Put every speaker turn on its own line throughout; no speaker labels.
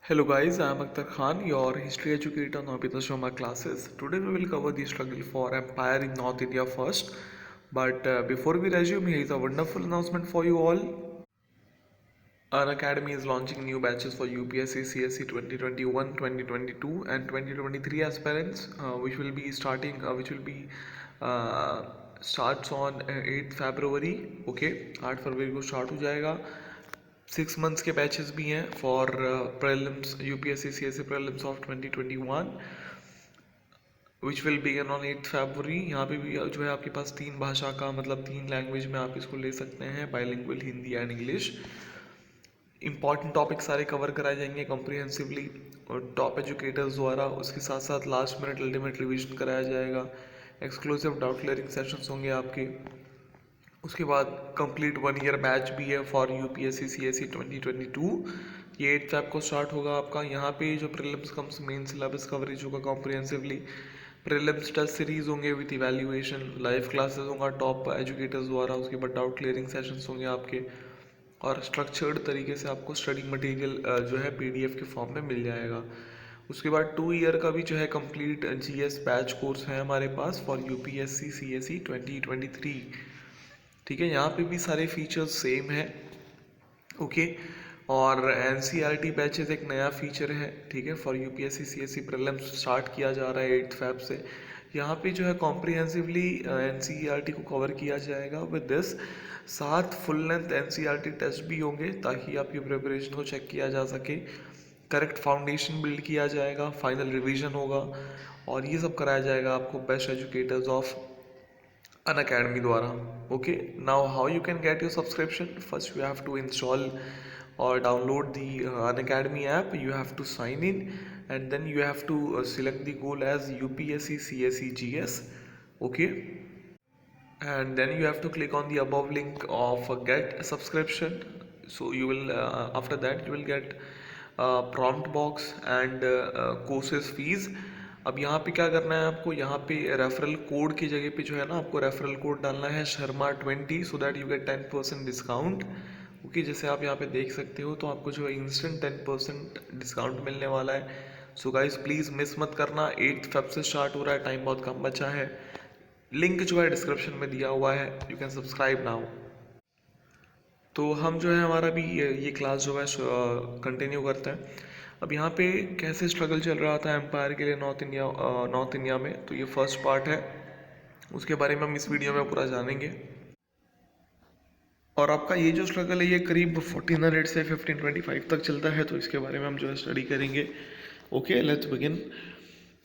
Hello guys, I am Akhtar Khan, your history educator on Abhita Sharma classes. Today we will cover the struggle for empire in North India first. But before we resume, here is a wonderful announcement for you all. An academy is launching new batches for UPSC CSE 2021, 2022 and 2023 aspirants, which will be uh, starts on 8th February. Okay, 8 फरवरी को start हो जाएगा. 6 months के batches भी हैं for prelims UPSC CSC prelims of 2021 which will begin on 8th February. यहाँ पे भी जो है आपके पास तीन भाषा का मतलब तीन लैंग्वेज में आप इसको ले सकते हैं, bilingual Hindi and English. Important topic सारे कवर कराए जाएंगे कॉम्प्रिहेंसिवली और टॉप एजुकेटर्स द्वारा. उसके साथ साथ लास्ट मिनट अल्टीमेट रिवीजन कराया जाएगा. एक्सक्लूसिव डाउट क्लियरिंग सेशंस होंगे आपके. उसके बाद कंप्लीट 1 year बैच भी है फॉर यूपीएससी सीएससी 2022. ये 8th Feb को स्टार्ट होगा आपका. यहाँ पे जो prelims comes main syllabus coverage होगा कॉम्प्रिहेंसिवली. प्रीलिम्स टेस्ट सीरीज होंगे विथ इवैल्यूएशन, लाइव क्लासेस होगा टॉप एजुकेटर्स द्वारा. उसके बाद डाउट क्लियरिंग सेशंस होंगे आपके और स्ट्रक्चर्ड तरीके से आपको स्टडी मटेरियल जो है पीडीएफ के फॉर्म में मिल जाएगा. उसके बाद 2 year का भी जो है कंप्लीट जीएस बैच कोर्स है हमारे पास फॉर यूपीएससी सीएससी 2023. ठीक है, यहाँ पे भी सारे फीचर्स सेम है. ओके, और एनसीईआरटी बैचेस एक नया फीचर है. ठीक है, for UPSC CSC prelims start किया जा रहा है 8th Feb से. यहाँ पे जो है कॉम्प्रिहेंसिवली एनसीईआरटी को कवर किया जाएगा with this. 7 full length NCERT test भी होंगे ताकि आपकी प्रिपरेशन को चेक किया जा सके. करेक्ट फाउंडेशन बिल्ड किया जाएगा, फाइनल रिवीजन होगा और ये सब कराया जाएगा आपको best educators of an academy द्वारा. Okay, now how you can get your subscription? First you have to install or download the an academy app. You have to sign in and then you have to select the goal as UPSC CSE GS. Okay, and then you have to click on the above link of get a subscription. So you will after that you will get prompt box and courses fees. अब यहाँ पे क्या करना है आपको, यहाँ पे referral code की जगह पे जो है ना आपको रेफरल कोड डालना है शर्मा20 so that you get 10% discount. Okay, जैसे आप यहाँ पे देख सकते हो तो आपको जो है इंस्टेंट 10% डिस्काउंट मिलने वाला है. सो गाइस प्लीज़ मिस मत करना. 8th Feb से स्टार्ट हो रहा है, टाइम बहुत कम बचा है. लिंक जो है डिस्क्रिप्शन में दिया हुआ है, यू कैन सब्सक्राइब नाउ. तो हम जो है हमारा भी ये क्लास जो है कंटिन्यू करते हैं. अब यहाँ पे कैसे स्ट्रगल चल रहा था एम्पायर के लिए नॉर्थ इंडिया में, तो ये फर्स्ट पार्ट है. उसके बारे में हम इस वीडियो में पूरा जानेंगे. और आपका ये जो स्ट्रगल है ये करीब 1400 से 1525 तक चलता है, तो इसके बारे में हम जो है स्टडी करेंगे. Okay, let's begin.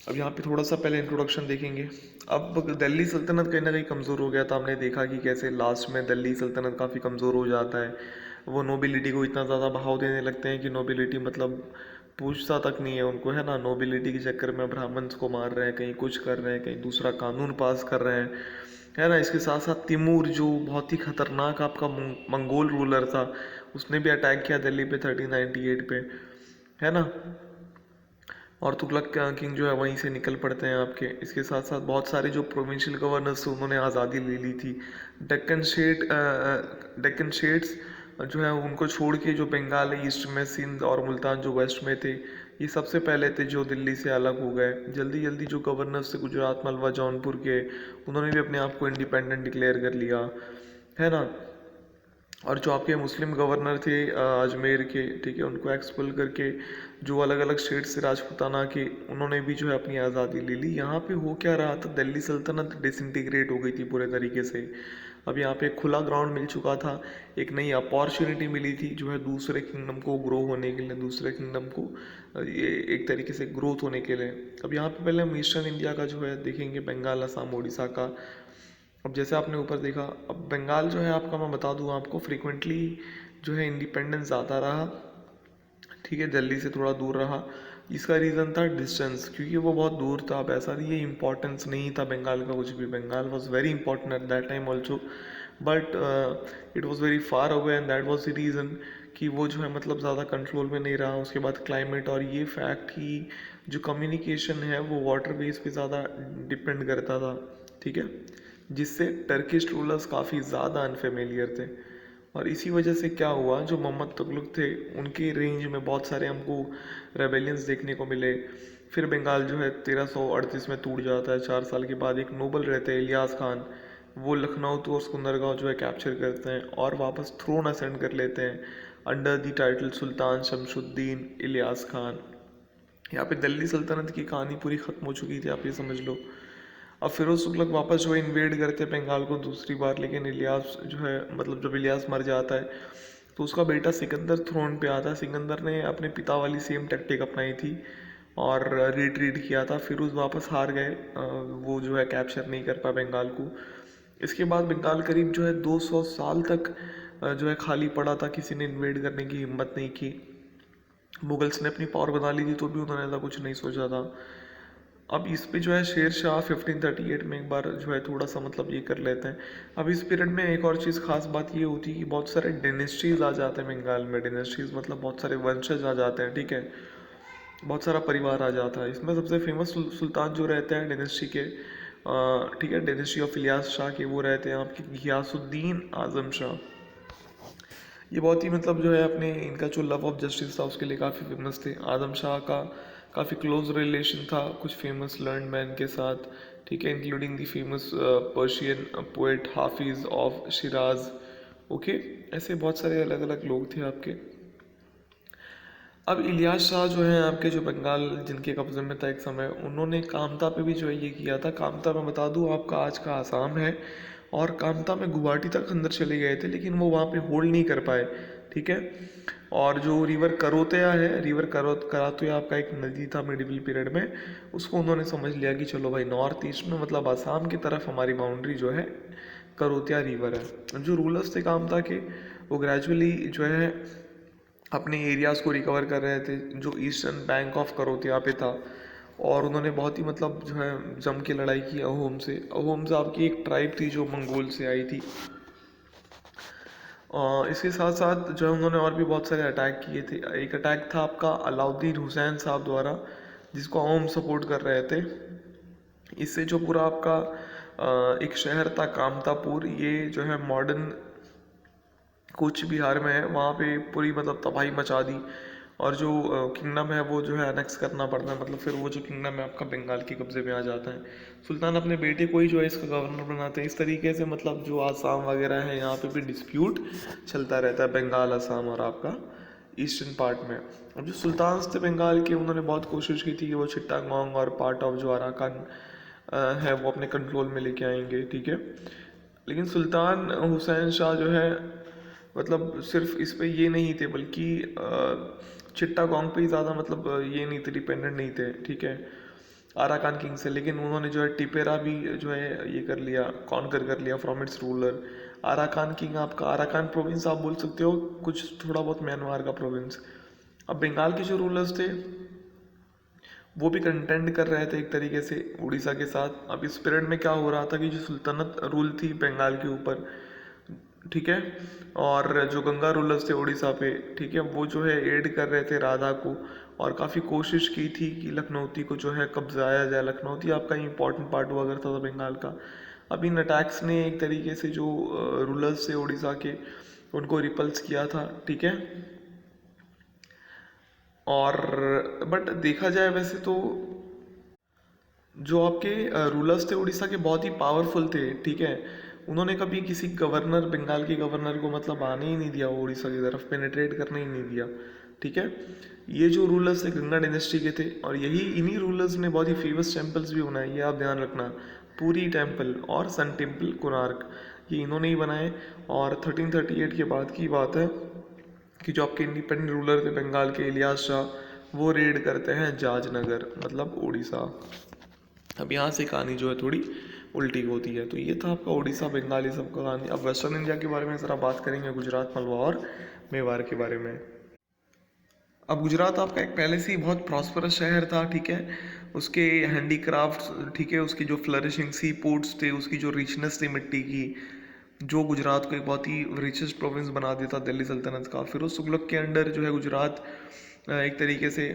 अब यहाँ पे थोड़ा सा पहले इंट्रोडक्शन देखेंगे. अब दिल्ली सल्तनत कहीं ना कहीं कमज़ोर हो गया था. हमने देखा कि कैसे लास्ट में दिल्ली सल्तनत काफ़ी कमज़ोर हो जाता है. वो नोबिलिटी को इतना ज़्यादा बहाव देने लगते हैं कि नोबिलिटी मतलब पूछता तक नहीं है उनको, है ना. नोबिलिटी के चक्कर में ब्राह्मण्स को मार रहे हैं, कहीं कुछ कर रहे हैं, कहीं दूसरा कानून पास कर रहे हैं, है ना. इसके साथ साथ तिमूर जो बहुत ही खतरनाक आपका मंगोल रूलर था, उसने भी अटैक किया दिल्ली पे 1398 पे, है ना. और तुगलक किंग जो है वहीं से निकल पड़ते हैं आपके. इसके साथ साथ बहुत सारे जो प्रोविंशियल गवर्नर्स थे उन्होंने आज़ादी ले ली थी. डेक्कन शेट्स जो है उनको छोड़ के जो बंगाल है ईस्ट में, सिंध और मुल्तान जो वेस्ट में थे, ये सबसे पहले थे जो दिल्ली से अलग हो गए. जल्दी जल्दी जो गवर्नर्स थे गुजरात मलवा जौनपुर के, उन्होंने भी अपने आप को इंडिपेंडेंट डिक्लेयर कर लिया, है ना. और जो आपके मुस्लिम गवर्नर थे अजमेर के, ठीक है, उनको एक्सपल करके जो अलग अलग स्टेट से राजपूताना के, उन्होंने भी जो है अपनी आज़ादी ले ली. यहाँ पे हो क्या रहा था, दिल्ली सल्तनत डिसइंटीग्रेट हो गई थी पूरे तरीके से. अब यहाँ पे खुला ग्राउंड मिल चुका था, एक नई अपॉर्चुनिटी मिली थी जो है दूसरे किंगडम को ग्रो होने के लिए, दूसरे किंगडम को ये एक तरीके से ग्रोथ होने के लिए. अब यहाँ पे पहले हम ईस्टर्न इंडिया का जो है देखेंगे, बंगाल, असम, उड़ीसा का. अब जैसे आपने ऊपर देखा, अब बंगाल जो है आपका, मैं बता दूँ आपको, फ्रीक्वेंटली जो है इंडिपेंडेंस ज़्यादा रहा, ठीक है, दिल्ली से थोड़ा दूर रहा. इसका रीज़न था डिस्टेंस, क्योंकि वो बहुत दूर था. अब ऐसा नहीं है इम्पोर्टेंस नहीं था बंगाल का कुछ भी, Bengal was very important at that time also, but it was very far away and that was the reason कि वो जो है मतलब ज़्यादा कंट्रोल में नहीं रहा. उसके बाद क्लाइमेट और ये फैक्ट कि जो कम्युनिकेशन है वो वाटर बेस पे ज़्यादा डिपेंड करता था, ठीक है, जिससे टर्किश रूलर्स काफ़ी ज़्यादा अनफेमिलियर थे. और इसी वजह से क्या हुआ, जो मोहम्मद तुगलक थे उनके रेंज में बहुत सारे हमको रेबेलियंस देखने को मिले। फिर बंगाल जो है 1338 में टूट जाता है। 4 साल के बाद एक नोबल रहते हैं इलियास खान, वो लखनऊ तो और सुंदरगांव जो है कैप्चर करते हैं और वापस थ्रोन असेंड कर लेते हैं अंडर द टाइटल सुल्तान शमशुद्दीन इलियास खान। यहाँ पे दिल्ली सल्तनत की कहानी पूरी खत्म हो चुकी थी, आप ये समझ लो। अब फिरोज तुगलक वापस जो है इन्वेड करते हैं बंगाल को दूसरी बार, लेकिन इलियास जो है मतलब जब इलियास मर जाता है तो उसका बेटा सिकंदर थ्रोन पे आता है। सिकंदर ने अपने पिता वाली सेम टैक्टिक अपनाई थी और रिट्रीट किया था। फिरोज वापस हार गए, वो जो है कैप्चर नहीं कर पाए बंगाल को। इसके बाद बंगाल करीब जो है 200 साल तक जो है खाली पड़ा था, किसी ने इन्वेड करने की हिम्मत नहीं की। मुगल्स ने अपनी पावर बना ली थी तो भी उन्होंने ऐसा कुछ नहीं सोचा था। अब इस पे जो है शेर शाह 1538 में एक बार जो है थोड़ा सा मतलब ये कर लेते हैं। अब इस पीरियड में एक और चीज़ खास बात ये होती है कि बहुत सारे डिनेस्टीज आ जाते हैं बंगाल में। डिनेस्टीज मतलब बहुत सारे वंशज आ जाते हैं, ठीक है, बहुत सारा परिवार आ जाता है। इसमें सबसे फेमस सुल्तान जो रहते हैं डिनेस्टी के, ठीक है, डिनेस्टी ऑफ इलियास शाह के, वो रहते हैं आपके घियासुद्दीन आजम शाह। ये बहुत ही मतलब जो है अपने इनका जो लव ऑफ जस्टिस था उसके लिए काफ़ी फेमस थे। आजम शाह का काफ़ी क्लोज रिलेशन था कुछ फेमस लर्न मैन के साथ, ठीक है, including the famous Persian poet Hafiz of Siraj. Okay, ऐसे बहुत सारे अलग अलग लोग थे आपके। अब इलियास शाह जो है आपके, जो बंगाल जिनके कब्जे में था एक समय, उन्होंने कामता पे भी जो है ये किया था। कामता मैं बता दूं आपका आज का आसाम है, और कामता में गुवाहाटी तक अंदर चले गए थे लेकिन वो वहाँ पे होल्ड नहीं कर पाए, ठीक है। और जो रिवर करोतिया है, रिवर करातोया आपका एक नदी था मिडिवल पीरियड में, उसको उन्होंने समझ लिया कि चलो भाई नॉर्थ ईस्ट में मतलब आसाम की तरफ हमारी बाउंड्री जो है करोतिया रिवर है। जो रूलर्स थे कामता के, वो ग्रेजुअली जो है अपने एरियाज़ को रिकवर कर रहे थे जो ईस्टर्न बैंक ऑफ करोतिया पे था। और उन्होंने बहुत ही मतलब जो है जम के लड़ाई की अहोम से। अहोम आपकी एक ट्राइब थी जो मंगोल से आई थी। इसके साथ साथ जो है उन्होंने और भी बहुत सारे अटैक किए थे। एक अटैक था आपका अलाउद्दीन हुसैन साहब द्वारा, जिसको अहोम सपोर्ट कर रहे थे। इससे जो पूरा आपका एक शहर था कामतापुर, ये जो है मॉडर्न कूच बिहार में है, वहाँ पे पूरी मतलब तबाही मचा दी। और जो किंगडम है वो जो है अनेक्स करना पड़ता है, मतलब फिर वो जो किंगडम है आपका बंगाल के कब्जे में आ जाता है। सुल्तान अपने बेटे को ही जो है इसका गवर्नर बनाते हैं। इस तरीके से मतलब जो आसाम वगैरह है यहाँ पे भी डिस्प्यूट चलता रहता है, बंगाल आसाम और आपका ईस्टर्न पार्ट में। अब जो सुल्तान थे बंगाल के, उन्होंने बहुत कोशिश की थी कि वो चिट्टागोंग और पार्ट ऑफ जो अराकान है वो अपने कंट्रोल में लेके आएंगे, ठीक है। लेकिन सुल्तान हुसैन शाह जो है मतलब सिर्फ इस पे ये नहीं थे, बल्कि चिट्टागोंग पे ही ज़्यादा मतलब ये नहीं थे, डिपेंडेंट नहीं थे, ठीक है, आराकान किंग से। लेकिन उन्होंने जो है टिपेरा भी जो है ये कर लिया, कॉन्कर कर लिया from its ruler. Arakan king आपका, आराकान प्रोविंस आप बोल सकते हो, कुछ थोड़ा बहुत म्यांमार का प्रोविंस। अब बंगाल के जो रूलर्स थे वो भी कंटेंड कर रहे थे एक तरीके से उड़ीसा के साथ। अब इस पीरियड में क्या हो रहा था कि जो सुल्तनत रूल थी बंगाल के ऊपर, ठीक है, और जो गंगा रूलर्स थे उड़ीसा पे, ठीक है, वो जो है एड कर रहे थे राधा को। और काफ़ी कोशिश की थी कि लखनऊती को जो है कब्जाया जाए। लखनऊती आपका इंपॉर्टेंट पार्ट हुआ करता था बंगाल का। अब इन अटैक्स ने एक तरीके से जो रूलर्स थे उड़ीसा के, उनको रिपल्स किया था, ठीक है। और बट देखा जाए वैसे तो जो आपके रूलर्स थे उड़ीसा के बहुत ही पावरफुल थे, ठीक है। उन्होंने कभी किसी गवर्नर, बंगाल के गवर्नर को मतलब आने ही नहीं दिया, वो उड़ीसा की तरफ पेनिट्रेट करने ही नहीं दिया, ठीक है। ये जो रूलर्स थे गंगा डायनेस्टी के थे, और यही इन्हीं रूलर्स ने बहुत ही फेमस टेम्पल्स भी बनाए, ये आप ध्यान रखना। पूरी टेम्पल और सन टेम्पल कोणार्क, ये इन्होंने ही बनाए। और 1338 के बाद की बात है कि जो आपके इंडिपेंडेंट रूलर थे बंगाल के इलियास शाह, वो रेड करते हैं जाजनगर मतलब उड़ीसा। अब यहाँ से कहानी जो है थोड़ी उल्टी होती है। तो ये था आपका उड़ीसा बंगाल ये सब का कहानी। अब वेस्टर्न इंडिया के बारे में ज़रा बात करेंगे, गुजरात, मलवा और मेवाड़ के बारे में। अब गुजरात आपका एक पहले से ही बहुत प्रॉस्परस शहर था, ठीक है। उसके हैंडीक्राफ्ट्स, ठीक है, उसकी जो फ्लरिशिंग सी पोर्ट्स थे, उसकी जो रिचनेस थी मिट्टी की, जो गुजरात को एक बहुत ही रिचेस्ट प्रोविंस बना देता दिल्ली सल्तनत का। फिर उस तुगलक के अंडर जो है गुजरात एक तरीके से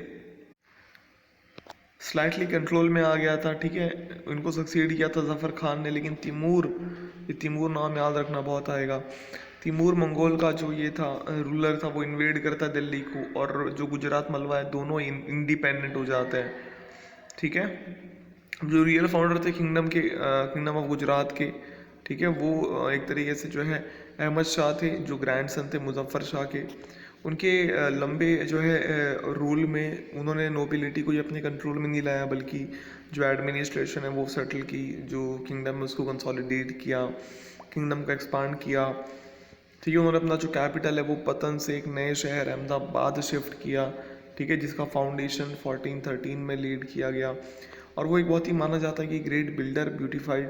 स्लाइटली कंट्रोल में आ गया था, ठीक है। उनको सक्सीड किया था जफ़र खान ने, लेकिन तिमूर, ये तिमूर नाम याद रखना बहुत आएगा। तिमूर मंगोल का जो ये था रूलर था, वो इन्वेड करता है दिल्ली को, और जो गुजरात मलवा है दोनों इंडिपेंडेंट हो जाते हैं। ठीक है। जो रियल फाउंडर थे किंगडम ऑफ गुजरात के, ठीक है, वो एक तरीके से जो है अहमद शाह थे, जो ग्रैंडसन थे मुजफ्फर शाह के। उनके लंबे जो है रूल में उन्होंने नोबिलिटी को ही अपने कंट्रोल में नहीं लाया, बल्कि जो एडमिनिस्ट्रेशन है वो सेटल की, जो किंगडम है उसको कंसोलिडेट किया, किंगडम को एक्सपांड किया। ठीक है। उन्होंने अपना जो कैपिटल है वो पतन से एक नए शहर अहमदाबाद शिफ्ट किया, ठीक है, जिसका फाउंडेशन 1413 में लीड किया गया। और वो एक बहुत ही माना जाता है कि ग्रेट बिल्डर, ब्यूटीफाइड,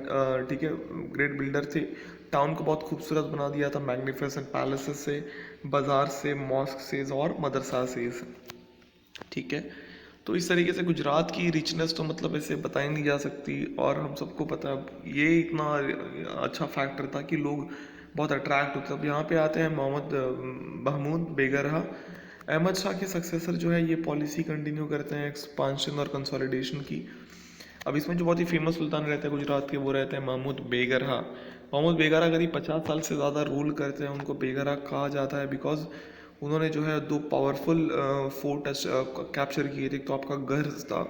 ठीक है, ग्रेट बिल्डर थे। टाउन को बहुत खूबसूरत बना दिया था, मैग्निफिसेंट पैलेसेस से, बाजार से, मॉस्क से और मदरसा से। ठीक है। तो इस तरीके से गुजरात की रिचनेस तो मतलब ऐसे बताई नहीं जा सकती, और हम सबको पता है ये इतना अच्छा फैक्टर था कि लोग बहुत अट्रैक्ट होते। अब यहाँ पे आते हैं महमूद बेगरहा। अहमद शाह के सक्सेसर जो है ये पॉलिसी कंटिन्यू करते हैं एक्सपांशन और कंसोलिडेशन की। अब इसमें जो बहुत ही फेमस सुल्तान रहते हैं गुजरात के, वो रहते हैं महमूद बेगरहा। महमूद बेगरहा करीब 50 साल से ज़्यादा रूल करते हैं। उनको बेगरहा कहा जाता है बिकॉज उन्होंने जो है दो पावरफुल फोर्ट कैप्चर किए थे। एक तो आपका गढ़ था,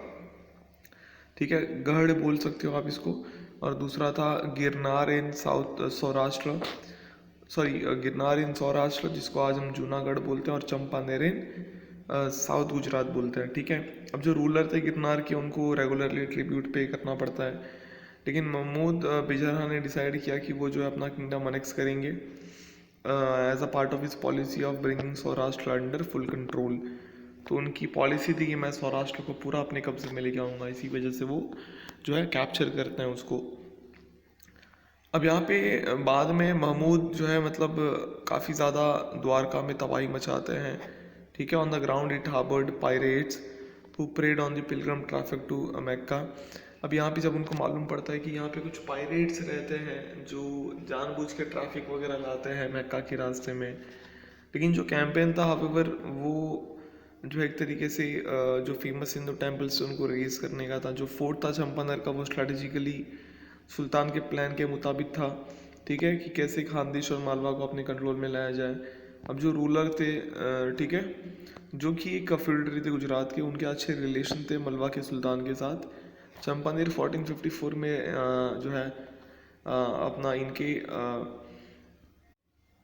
ठीक है, गढ़ बोल सकते हो आप इसको, और दूसरा था गिरनार इन साउथ सौराष्ट्र, सॉरी गिरनार इन सौराष्ट्र, जिसको आज हम जूनागढ़ बोलते हैं, और चंपानेर इन साउथ गुजरात बोलते हैं। ठीक है। अब जो रूलर थे गिरनार के, उनको रेगुलरली ट्रिब्यूट पे करना पड़ता है, लेकिन महमूद बेजरहा ने डिसाइड किया कि वो जो है अपना किंगडम अनेक्स करेंगे as a part of his policy of bringing Saurashtra under full control. तो उनकी पॉलिसी थी कि मैं सौराष्ट्र को पूरा अपने कब्जे में लेके आऊँगा, इसी वजह से वो जो है कैप्चर करते हैं उसको। अब यहाँ पे बाद में महमूद जो है मतलब काफ़ी ज़्यादा द्वारका में तबाही मचाते हैं। ठीक है। On the ground it harboured pirates who preyed on the pilgrim traffic to Mecca. अब यहाँ पे जब उनको मालूम पड़ता है कि यहाँ पे कुछ पायरेट्स रहते हैं जो जानबूझ के ट्रैफिक वगैरह लाते हैं मक्का के रास्ते में, लेकिन जो कैंपेन था हावेवर वो जो एक तरीके से जो फेमस हिंदू टेम्पल्स उनको रेज करने का था। जो फोर्ट था चंपानेर का, वो स्ट्रेटेजिकली सुल्तान के प्लान के मुताबिक था। ठीक है, कि कैसे खानदेश और मालवा को अपने कंट्रोल में लाया जाए। अब जो रूलर थे, ठीक है, जो कि एक फेडरल थे गुजरात के, उनके अच्छे रिलेशन थे मलवा के सुल्तान के साथ। चंपानेर 1454 में जो है अपना इनके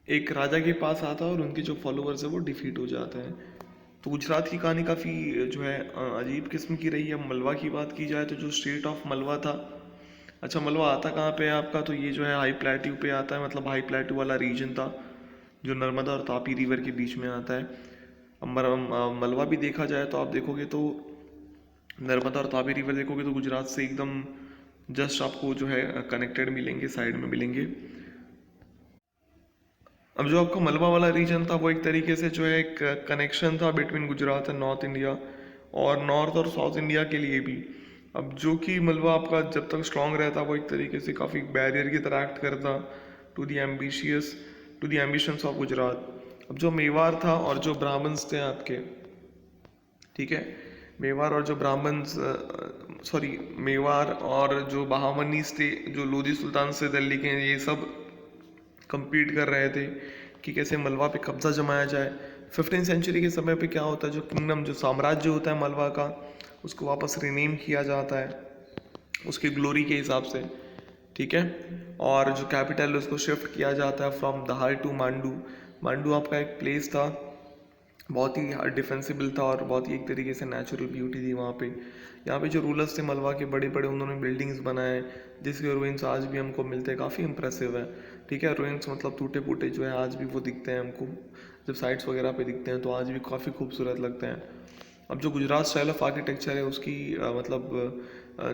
एक राजा के पास आता है, और उनके जो फॉलोअर्स है वो डिफीट हो जाते हैं। तो गुजरात की कहानी काफ़ी जो है अजीब किस्म की रही है। मलवा की बात की जाए तो जो स्टेट ऑफ मलवा था, अच्छा मलवा आता कहाँ पे है आपका, तो ये जो है हाई प्लेट्यू पे आता है, मतलब हाई प्लेट्यू वाला रीजन था जो नर्मदा और तापी रिवर के बीच में आता है। अब मलवा भी देखा जाए तो आप देखोगे तो नर्मदा और तापी रिवर देखोगे तो गुजरात से एकदम जस्ट आपको जो है कनेक्टेड मिलेंगे, साइड में मिलेंगे। अब जो आपका मलबा वाला रीजन था वो एक तरीके से जो है एक कनेक्शन था between Gujarat and north India, और नॉर्थ और साउथ इंडिया के लिए भी। अब जो कि मलबा आपका जब तक स्ट्रांग रहता वो एक तरीके से काफ़ी बैरियर की तरह एक्ट करता to the ambitions of Gujarat. अब जो मेवाड़ था और जो ब्राह्मण्स थे आपके, ठीक है, मेवाड़ और जो ब्राह्मण्स, सॉरी मेवाड़ और जो बहामनीस थे, जो लोधी सुल्तान से दिल्ली के, ये सब compete कर रहे थे कि कैसे मलवा पे कब्जा जमाया जाए। 15th सेंचुरी के समय पे क्या होता है, जो किंगडम, जो साम्राज्य होता है मलवा का, उसको वापस रिनेम किया जाता है उसकी ग्लोरी के हिसाब से। ठीक है। और जो कैपिटल उसको शिफ्ट किया जाता है फ्रॉम दहार टू मांडू। मांडू आपका एक प्लेस था, बहुत ही डिफेंसिबल था, और बहुत ही एक तरीके से नेचुरल ब्यूटी थी वहाँ पे। यहाँ पे जो रूलर्स थे मलवा के, बड़े बड़े उन्होंने बिल्डिंग्स बनाए, जिसके रूइंस आज भी हमको मिलते हैं, काफ़ी इंप्रेसिव है। ठीक है। रूइंस मतलब टूटे फूटे जो है आज भी वो दिखते हैं हमको, जब साइट्स वगैरह पे दिखते हैं तो आज भी काफ़ी खूबसूरत लगते हैं। अब जो गुजरात स्टाइल ऑफ आर्किटेक्चर है उसकी मतलब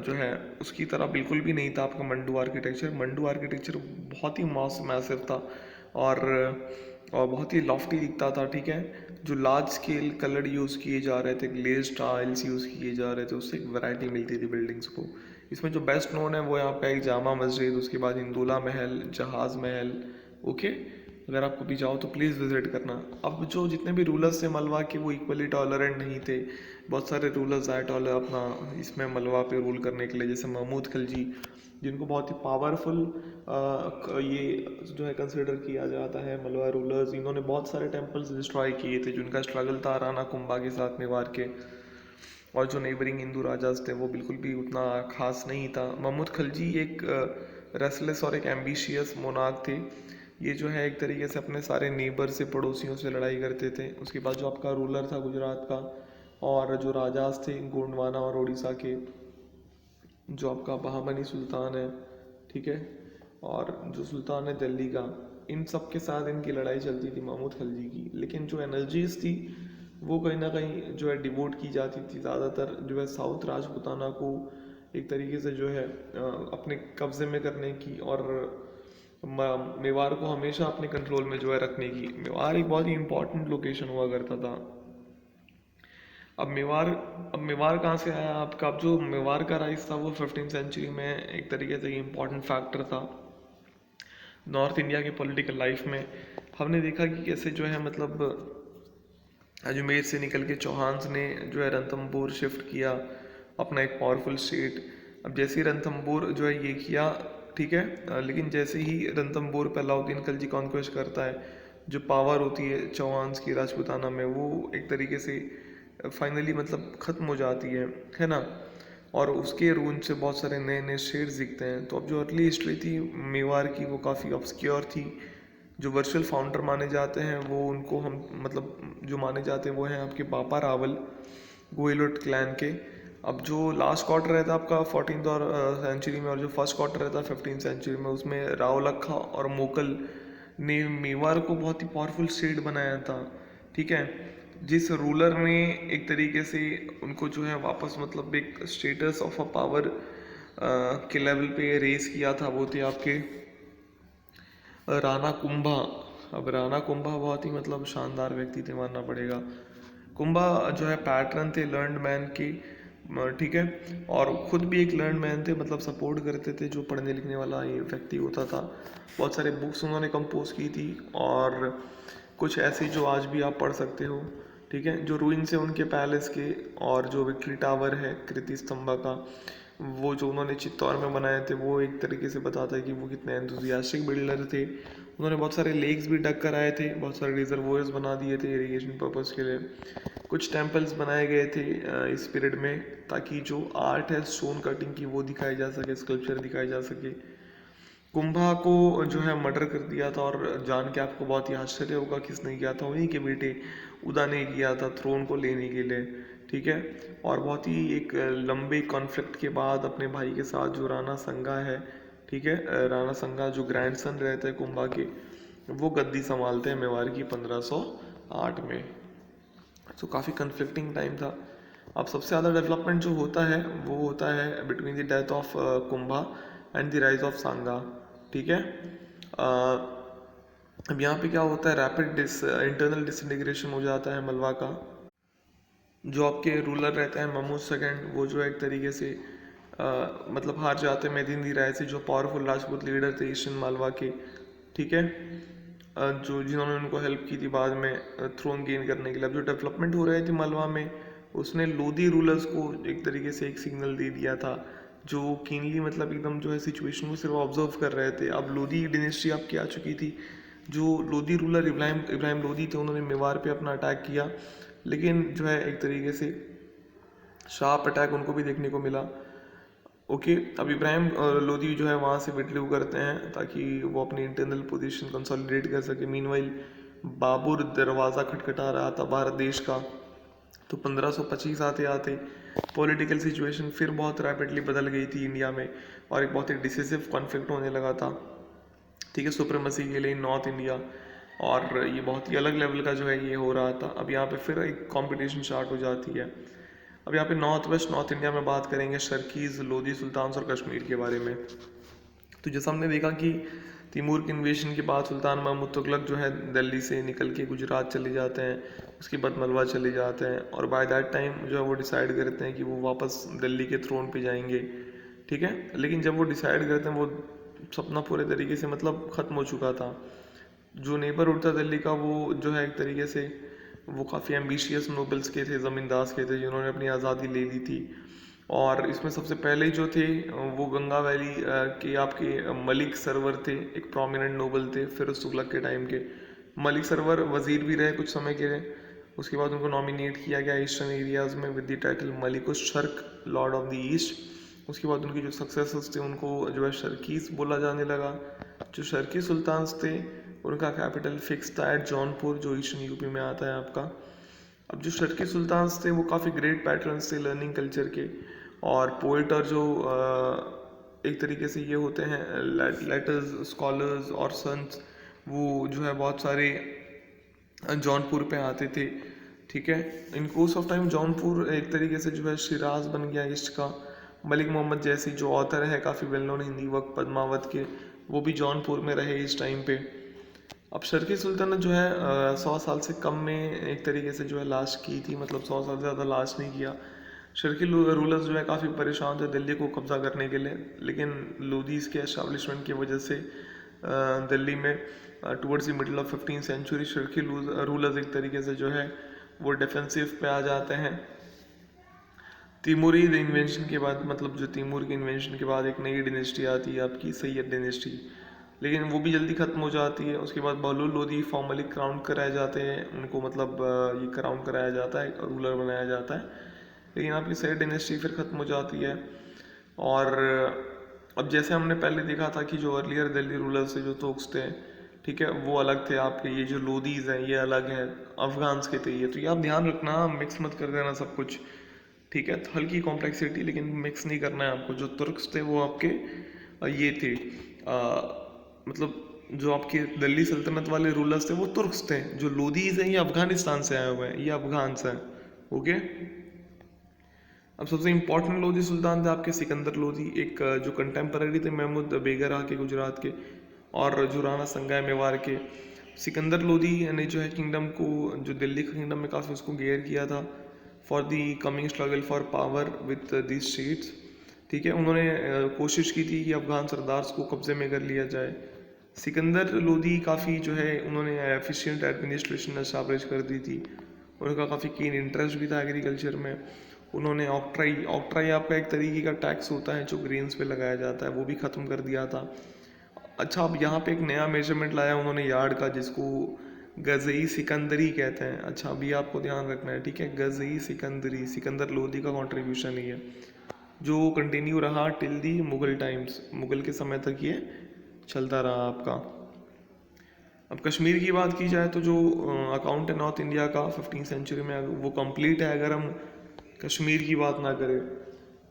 जो है उसकी तरह बिल्कुल भी नहीं था आपका मंडू आर्किटेक्चर। मंडू आर्किटेक्चर बहुत ही मैसिव था, और बहुत ही लॉफ्टी दिखता था। ठीक है। जो लार्ज स्केल कलर यूज़ किए जा रहे थे, ग्लेज टाइल्स यूज़ किए जा रहे थे, उससे एक वैरायटी मिलती थी बिल्डिंग्स को। इसमें जो बेस्ट नोन है वो यहाँ पे एक जामा मस्जिद, उसके बाद इंदुला महल, जहाज़ महल। ओके, अगर आप कभी जाओ तो प्लीज़ विजिट करना। अब जो जितने भी रूलर्स थे मलवा के वो इक्वली टॉलरेंट नहीं थे। बहुत सारे रूलर्स आए अपना इसमें मलवा पे रूल करने के लिए, जैसे महमूद खिलजी, जिनको बहुत ही पावरफुल ये जो है कंसिडर किया जाता है। मलवा रूलर्स, इन्होंने बहुत सारे टेम्पल्स डिस्ट्रॉय किए थे। जिनका स्ट्रगल था राणा कुंभा के साथ मेवाड़ के, और जो नेबरिंग हिंदू राजाज थे वो बिल्कुल भी उतना खास नहीं था। महमूद खलजी एक रेसलेस और एक एम्बिशियस मोनार्क थे। ये जो है एक तरीके से अपने सारे नेबर से, पड़ोसियों से लड़ाई करते थे। उसके बाद जो आपका रूलर था गुजरात का, और जो राजाज थे गोंडवाना और उड़ीसा के, जो आपका बहामनी सुल्तान है, ठीक है, और जो सुल्तान है दिल्ली का, इन सब के साथ इनकी लड़ाई चलती थी महमूद खलजी की। लेकिन जो एनर्जीज थी वो कहीं ना कहीं जो है डिवोट की जाती थी ज़्यादातर जो है साउथ राजपूताना को एक तरीके से जो है अपने कब्जे में करने की, और मेवाड़ को हमेशा अपने कंट्रोल में जो है रखने की। मेवाड़ एक बहुत ही इंपॉर्टेंट लोकेशन हुआ करता था। अब मेवाड़ कहाँ से आया आपका? अब जो मेवाड़ का राइज था वो 15th सेंचुरी में एक तरीके से इम्पॉर्टेंट फैक्टर था नॉर्थ इंडिया के पॉलिटिकल लाइफ में। हमने देखा कि कैसे जो है मतलब अजमेर से निकल के चौहान्स ने जो है रणथंभौर शिफ्ट किया, अपना एक पावरफुल स्टेट। अब जैसे ही रणथंभौर जो है ये किया, ठीक है, लेकिन जैसे ही रणथंभौर पे अलाउद्दीन खिलजी कॉन्क्वेस्ट करता है, जो पावर होती है चौहान्स की राजपूताना में वो एक तरीके से फाइनली मतलब ख़त्म हो जाती है ना। और उसके रूल से बहुत सारे नए नए शेड्स दिखते हैं। तो अब जो अर्ली हिस्ट्री थी मेवाड़ की वो काफ़ी ऑब्सक्योर थी। जो वर्चुअल फाउंडर माने जाते हैं वो उनको हम मतलब जो माने जाते हैं वो हैं आपके पापा रावल, गोइलोट क्लैन के। अब जो लास्ट क्वार्टर रहता है आपका 14th और सेंचुरी में, और जो फर्स्ट क्वार्टर रहता है 15th सेंचुरी में, उसमें रावलखा और मोकल ने मेवाड़ को बहुत ही पावरफुल स्टेट बनाया था, ठीक है। जिस रूलर ने एक तरीके से उनको जो है वापस मतलब एक स्टेटस ऑफ अ पावर के लेवल पे रेस किया था, वो थे आपके राणा कुंभा। अब राणा कुंभा बहुत ही मतलब शानदार व्यक्ति थे, मानना पड़ेगा। कुंभा जो है पैटर्न थे लर्नड मैन के, ठीक है, और खुद भी एक लर्नड मैन थे, मतलब सपोर्ट करते थे जो पढ़ने लिखने वाला ये व्यक्ति होता था। बहुत सारे बुक्स उन्होंने कंपोज की थी, और कुछ ऐसी जो आज भी आप पढ़ सकते हो, ठीक है। जो रूइंस है उनके पैलेस के, और जो विक्ट्री टावर है कीर्ति स्तंभा का, वो जो उन्होंने चित्तौड़ में बनाए थे, वो एक तरीके से बताता है कि वो कितने एंथुजियास्टिक बिल्डर थे। उन्होंने बहुत सारे लेक्स भी डग कर आए थे, बहुत सारे रिजर्वोयर्स बना दिए थे इरिगेशन पर्पज़ के लिए। कुछ टेम्पल्स बनाए गए थे इस पीरियड में, ताकि जो आर्ट है स्टोन कटिंग की वो दिखाई जा सके, स्कल्पचर दिखाई जा सके। कुंभा को जो है मर्डर कर दिया था, और जान के आपको बहुत ही आश्चर्य होगा किसने किया था। उन्हीं के बेटे उदा ने किया था थ्रोन को लेने के लिए, ठीक है। और बहुत ही एक लंबे कॉन्फ्लिक्ट के बाद अपने भाई के साथ जो राणा संगा है, ठीक है, राणा संगा जो ग्रैंडसन रहते हैं कुंभा के, वो गद्दी संभालते हैं मेवाड़ की 1508 में। तो काफ़ी कन्फ्लिक्टिंग टाइम था। अब सबसे ज़्यादा डेवलपमेंट जो होता है वो होता है between the death of Kumbha and the rise of Sanga, ठीक है। अब यहाँ पे क्या होता है, रैपिड इंटरनल डिसइंटीग्रेशन हो जाता है मलवा का। जो आपके रूलर रहते हैं महमूद सेकंड, वो जो एक तरीके से मतलब हार जाते हैं मेदिनी राय से, जो पावरफुल राजपूत लीडर थे ईस्टर्न मालवा के, ठीक है, जो जिन्होंने उनको हेल्प की थी बाद में थ्रोन गेन करने के लिए। अब जो डेवलपमेंट हो रही थी मालवा में, उसने लोधी रूलर्स को एक तरीके से एक सिग्नल दे दिया था, जो कीनली मतलब एकदम जो है सिचुएशन को सिर्फ ऑब्जर्व कर रहे थे। अब लोधी डिनेस्टी आपकी आ चुकी थी। जो लोधी रूलर इब्राहिम इब्राहिम लोधी थे, उन्होंने मेवाड़ पे अपना अटैक किया, लेकिन जो है एक तरीके से शार्प अटैक उनको भी देखने को मिला। ओके, अब इब्राहिम लोधी जो है वहाँ से विड्रू करते हैं ताकि वो अपनी इंटरनल पोजीशन कंसोलिडेट कर सके। मीनवाइल बाबर दरवाज़ा खटखटा रहा था भारत देश का। तो 1525 आते आते पॉलिटिकल सिचुएशन फिर बहुत रैपिडली बदल गई थी इंडिया में, और एक बहुत ही डिसिसिव कॉन्फ्लिक्ट होने लगा था, ठीक है, सुप्रीमेसी के लिए नॉर्थ इंडिया। और ये बहुत ही अलग लेवल का जो है ये हो रहा था। अब यहाँ पे फिर एक कंपटीशन स्टार्ट हो जाती है। अब यहाँ पे नॉर्थ वेस्ट नॉर्थ इंडिया में बात करेंगे शर्कीज़, लोधी सुल्तान्स और कश्मीर के बारे में। तो जैसा हमने देखा कि तैमूर के इन्वेशन के बाद सुल्तान महमूद तुगलक जो है दिल्ली से निकल के गुजरात चले जाते हैं, उसके बाद मलवा चले जाते हैं, और बाय दैट टाइम जो है वो डिसाइड करते हैं कि वो वापस दिल्ली के थ्रोन पे जाएंगे, ठीक है। लेकिन जब वो डिसाइड करते हैं, वो सपना पूरे तरीके से मतलब ख़त्म हो चुका था। जो नेबरहुड था दिल्ली का, वो जो है एक तरीके से वो काफ़ी एम्बिशियस नोबल्स के थे, ज़मींदास के थे, जिन्होंने अपनी आज़ादी ले ली थी। और इसमें सबसे पहले जो थे वो गंगा वैली के आपके मलिक सरवर थे, एक प्रोमिनेंट नोबल थे फिरोज तुगलक के टाइम के। मलिक सरवर वजीर भी रहे कुछ समय के लिए। उसके बाद उनको नॉमिनेट किया गया ईस्टर्न एरियाज में विद द टाइटल मलिकुस शर्क, लॉर्ड ऑफ द ईस्ट। उसके बाद उनके जो सक्सेसर्स थे उनको जो है शर्कीस बोला जाने लगा। जो शर्की सुल्तान्स थे उनका कैपिटल फिक्स था एट जौनपुर, जो ईस्टर्न यूपी में आता है आपका। अब जो शर्की सुल्तान्स थे वो काफ़ी ग्रेट पैटर्न्स थे लर्निंग कल्चर के, और पोइट, और जो एक तरीके से ये होते हैं लेटर्स स्कॉलर्स और सन्स, वो जो है बहुत सारे जौनपुर पे आते थे। ठीक है, इन कोर्स ऑफ टाइम जौनपुर एक तरीके से जो है शिराज बन गया ईस्ट का। मलिक मोहम्मद जैसी जो ऑथर है काफ़ी well known Hindi work Padmavat के, वो भी जौनपुर में रहे इस टाइम पे। अब शर्की सुल्तानत जो है 100 साल से कम में एक तरीके से जो है लास्ट की थी, मतलब 100 साल से ज़्यादा लास्ट नहीं किया। शर्की रूलर्स जो है काफ़ी परेशान थे दिल्ली को कब्जा करने के लिए, लेकिन लोदीज़ के एस्टाब्लिशमेंट की वजह से दिल्ली में towards the middle of 15th century Sharqi rulers एक तरीके से जो है वो डिफेंसिव पे आ जाते हैं। तिमूरी इन्वेंशन के बाद, मतलब जो तिमूर के इन्वेंशन के बाद एक नई डिनेस्टी आती है आपकी सैयद डिनेस्टी, लेकिन वो भी जल्दी ख़त्म हो जाती है। उसके बाद बहलुल लोदी फॉर्मली क्राउन कराए जाते हैं उनको, मतलब ये क्राउन कराया जाता है, रूलर बनाया जाता है, लेकिन आपकी सैयद डिनेस्टी फिर ख़त्म हो जाती है। और अब जैसे हमने पहले देखा था कि जो अर्लियर दिल्ली रूलर्स से जो तोक्स थे, ठीक है, वो अलग थे आपके। ये जो लोदीज़ हैं ये अलग हैं, अफगान्स के थे ये, तो ये आप ध्यान रखना, मिक्स मत कर देना सब कुछ। ठीक है, तो हल्की कॉम्प्लेक्सिटी, लेकिन मिक्स नहीं करना है आपको। जो तुर्क्स थे वो आपके ये थे मतलब जो आपके दिल्ली सल्तनत वाले रूलर्स थे वो तुर्क्स थे। जो लोदीज हैं ये अफगानिस्तान से आए हुए हैं, ये अफगान्स हैं। ओके, अब सबसे इम्पोर्टेंट लोधी सुल्तान थे आपके सिकंदर लोधी, एक जो कंटेम्पररी थे महमूद बेगरा के गुजरात के, और जो राणा संगाय मेवाड़ के। सिकंदर लोधी ने जो है किंगडम को, जो दिल्ली का किंगडम में काफ़ी उसको गेयर किया था for the coming struggle for power with these states. ठीक है, उन्होंने कोशिश की थी कि अफगान सरदार्स को कब्जे में कर लिया जाए। सिकंदर लोधी काफ़ी जो है उन्होंने एफिशिएंट एडमिनिस्ट्रेशन एस्टैब्लिश कर दी थी। उनका काफ़ी कीन इंटरेस्ट भी था एग्रीकल्चर में। उन्होंने ऑक्ट्राई आपका एक तरीके का टैक्स होता है जो ग्रेन्स पे लगाया जाता है, वो भी ख़त्म कर दिया था। अच्छा, अब यहाँ पे एक नया मेजरमेंट लाया उन्होंने यार्ड का, जिसको गज़ई सिकंदरी कहते हैं। अच्छा, अभी आपको ध्यान रखना है, ठीक है, गज़ई सिकंदरी, सिकंदर लोधी का कंट्रीब्यूशन ही है, जो कंटिन्यू रहा till the Mughal times, Mughal के समय तक ये चलता रहा आपका। अब कश्मीर की बात की जाए तो जो अकाउंट है नॉर्थ इंडिया का 15th सेंचुरी में, वो कंप्लीट है अगर हम कश्मीर की बात ना करें।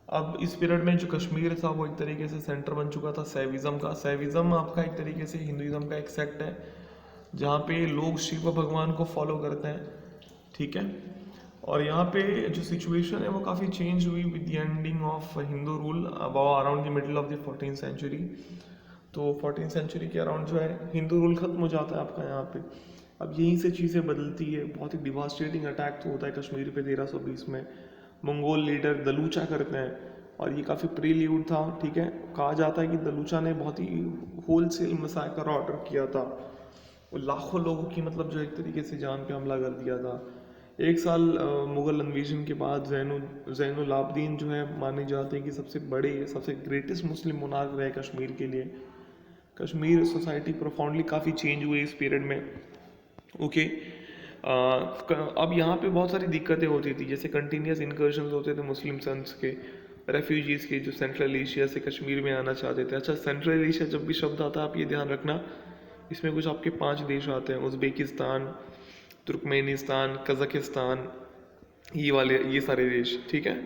अब इस पीरियड में जो कश्मीर था वो एक तरीके से सेंटर बन चुका था सैविज़म का। सैविज़म आपका एक तरीके से हिंदुइज्म का एक सेक्ट है, जहाँ पे लोग शिव भगवान को फॉलो करते हैं। ठीक है, और यहाँ पे जो सिचुएशन है वो काफ़ी चेंज हुई with the ending of Hindu rule around the middle of the 14th century. तो 14th सेंचुरी के अराउंड जो है हिंदू रूल खत्म हो जाता है आपका यहाँ पे। अब यहीं से चीज़ें बदलती है। बहुत ही डिवास्टेटिंग अटैक तो होता है कश्मीर पे 1320 में। मंगोल लीडर दलूचा करते हैं, और ये काफ़ी प्रील्यूड था। ठीक है, कहा जाता है कि दलूचा ने बहुत ही होलसेल मसाकर ऑर्डर किया था, वो लाखों लोगों की मतलब जो एक तरीके से जान पे हमला कर दिया था। एक साल मुग़ल इन्वेजन के बाद ज़ैनुल आबदीन जो है माने जाते हैं कि सबसे बड़े, सबसे ग्रेटेस्ट मुस्लिम मोनार्क रहे कश्मीर के लिए। कश्मीर सोसाइटी प्रोफाउंडली काफ़ी चेंज हुई इस पीरियड में। ओके, अब यहाँ पे बहुत सारी दिक्कतें होती थी, जैसे कंटिन्यूस इनकर्शंस होते थे मुस्लिम सन्स के, रेफ्यूजीज़ के, जो सेंट्रल एशिया से कश्मीर में आना चाहते थे। अच्छा, सेंट्रल एशिया जब भी शब्द आता है आप ये ध्यान रखना, इसमें कुछ आपके 5 देश आते हैं, उज़्बेकिस्तान, तुर्कमेनिस्तान, कज़ाकिस्तान, ये सारे देश। ठीक है,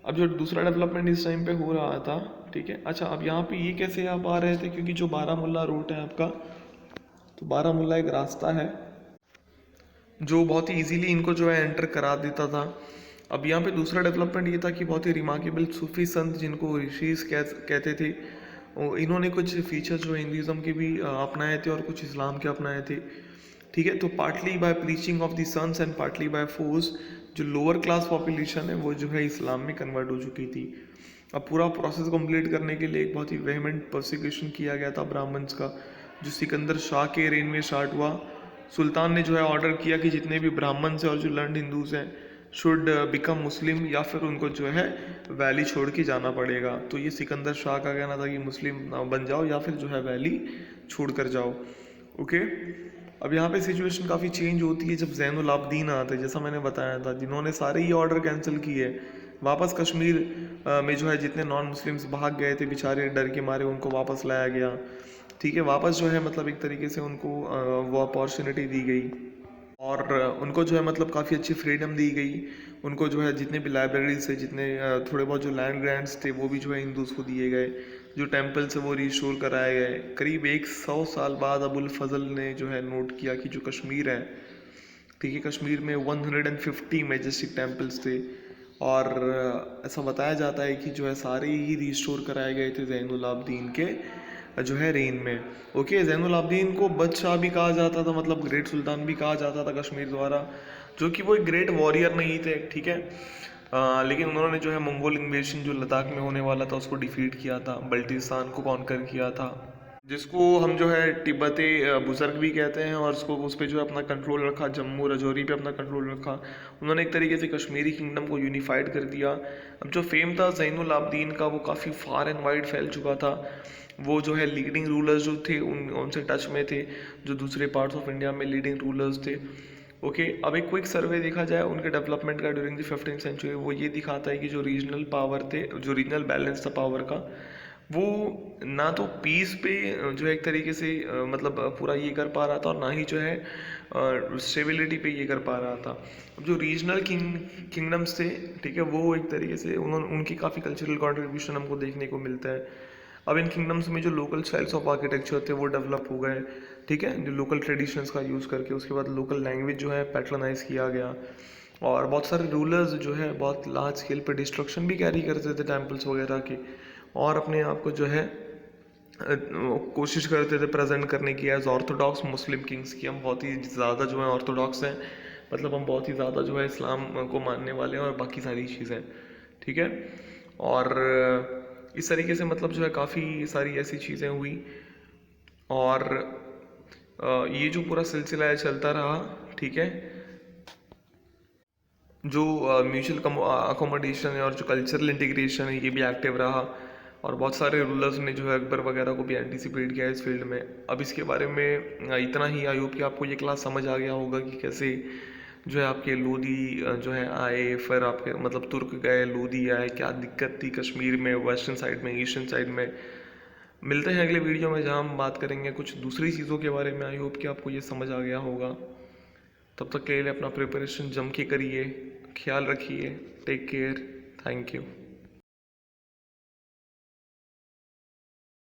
अब जो दूसरा डेवलपमेंट इस टाइम पे हो रहा था, ठीक है। अच्छा, अब यहाँ पे ये कैसे आप आ रहे थे, क्योंकि जो बारामुल्ला रूट है आपका, तो बारामुल्ला एक रास्ता है जो बहुत ही इजीली इनको जो है एंटर करा देता था। अब यहाँ पे दूसरा डेवलपमेंट ये था कि बहुत ही रिमार्केबल सूफी संत, जिनको ऋषिस कहते थे, इन्होंने कुछ फीचर्स जो हिंदुज़म के भी अपनाए थे और कुछ इस्लाम के अपनाए थे। ठीक है, तो partly by preaching of the sons and partly by force जो लोअर क्लास पॉपुलेशन है वो जो है इस्लाम में कन्वर्ट हो चुकी थी। अब पूरा प्रोसेस कंप्लीट करने के लिए एक बहुत ही वेहमेंट परसिक्यूशन किया गया था ब्राह्मण्स का, जो सिकंदर शाह के रेन में स्टार्ट हुआ। सुल्तान ने जो है ऑर्डर किया कि जितने भी ब्राह्मण्स हैं और जो लर्नड हिंदूज हैं शुड बिकम मुस्लिम, या फिर उनको जो है वैली छोड़ के जाना पड़ेगा। तो ये सिकंदर शाह का कहना था कि मुस्लिम बन जाओ या फिर जो है वैली छोड़ कर जाओ। ओके, अब यहाँ पे सिचुएशन काफ़ी चेंज होती है जब जैनुल आबदीन आते हैं, जैसा मैंने बताया था, जिन्होंने सारे ही ऑर्डर कैंसिल किए। वापस कश्मीर में जो है जितने नॉन मुस्लिम्स भाग गए थे बेचारे डर के मारे, उनको वापस लाया गया। ठीक है, वापस जो है मतलब एक तरीके से उनको वो अपॉर्चुनिटी दी गई और उनको जो है मतलब काफ़ी अच्छी फ्रीडम दी गई। उनको जो है जितने भी लाइब्रेरीज है, जितने थोड़े बहुत जो लैंड ग्रांट्स थे वो भी जो है हिंदूज को दिए गए। जो टेम्पल्स है वो रिस्टोर कराए गए। करीब 100 साल बाद अबुल फजल ने जो है नोट किया कि जो कश्मीर है, ठीक है, कश्मीर में 150 मेजेस्टिक टेम्पल्स थे और ऐसा बताया जाता है कि जो है सारे ही रिस्टोर कराए गए थे जैनुल आबदीन के जो है रेन में। ओके, जैनुल आबदीन को बादशाह भी कहा जाता था, मतलब ग्रेट सुल्तान भी कहा जाता था कश्मीर द्वारा, जो कि वो एक ग्रेट वॉरियर नहीं थे। ठीक है, लेकिन उन्होंने जो है मंगोल इन्वेशन जो लद्दाख में होने वाला था उसको डिफीट किया था, बल्टिस्तान को कॉन्कर किया था, जिसको हम जो है तिब्बती बुजुर्ग भी कहते हैं, और उसको उस पर जो है अपना कंट्रोल रखा, जम्मू रजौरी पे अपना कंट्रोल रखा। उन्होंने एक तरीके से कश्मीरी किंगडम को यूनिफाइड कर दिया। अब जो फेम था जैनुल आबदीन का वो काफ़ी फार एंड वाइड फैल चुका था। वो जो है लीडिंग रूलर्स जो थे उनसे टच में थे, जो दूसरे पार्ट्स ऑफ इंडिया में लीडिंग रूलर्स थे। ओके, अब एक क्विक सर्वे देखा जाए उनके डेवलपमेंट का ड्यूरिंग द 15th सेंचुरी, वो ये दिखाता है कि जो रीजनल पावर थे, जो रीजनल बैलेंस था पावर का, वो ना तो पीस पे जो है एक तरीके से मतलब पूरा ये कर पा रहा था, और ना ही जो है स्टेबिलिटी पे ये कर पा रहा था। अब जो रीजनल किंगडम्स थे, ठीक है, वो एक तरीके से उनकी काफ़ी कल्चरल कंट्रीब्यूशन हमको देखने को मिलता है। अब इन किंगडम्स में जो लोकल स्टाइल्स ऑफ आर्किटेक्चर थे वो डेवलप हो गए। ठीक है, जो लोकल ट्रेडिशंस का यूज़ करके, उसके बाद लोकल लैंग्वेज जो है पैट्रनाइज किया गया, और बहुत सारे रूलर्स जो है बहुत लार्ज स्केल पर डिस्ट्रक्शन भी कैरी करते थे टेम्पल्स वगैरह के, और अपने आप को जो है कोशिश करते थे प्रेजेंट करने की एज ऑर्थोडॉक्स मुस्लिम किंग्स की। हम बहुत ही ज़्यादा जो है ऑर्थोडॉक्स हैं, मतलब हम बहुत ही ज़्यादा जो है इस्लाम को मानने वाले हैं और बाकी सारी चीज़ें। ठीक है, और इस तरीके से मतलब जो है काफ़ी सारी ऐसी चीज़ें हुई, और ये जो पूरा सिलसिला है चलता रहा। ठीक है, जो म्यूचुअल अकोमोडेशन है और जो कल्चरल इंटीग्रेशन है ये भी एक्टिव रहा, और बहुत सारे रूलर्स ने जो है अकबर वगैरह को भी एंटिसिपेट किया इस फील्ड में। अब इसके बारे में इतना ही, आई होप कि आपको ये क्लास समझ आ गया होगा कि कैसे जो है आपके लोदी जो है आए, फिर आपके मतलब तुर्क गए, लोदी आए, क्या दिक्कत थी कश्मीर में, वेस्टर्न साइड में, ईस्टर्न साइड में। मिलते हैं अगले वीडियो में जहाँ हम बात करेंगे कुछ दूसरी चीज़ों के बारे में। आई होप कि आपको ये समझ आ गया होगा। तब तक के लिए अपना प्रिपरेशन जम के करिए, ख्याल रखिए, टेक केयर, थैंक यू।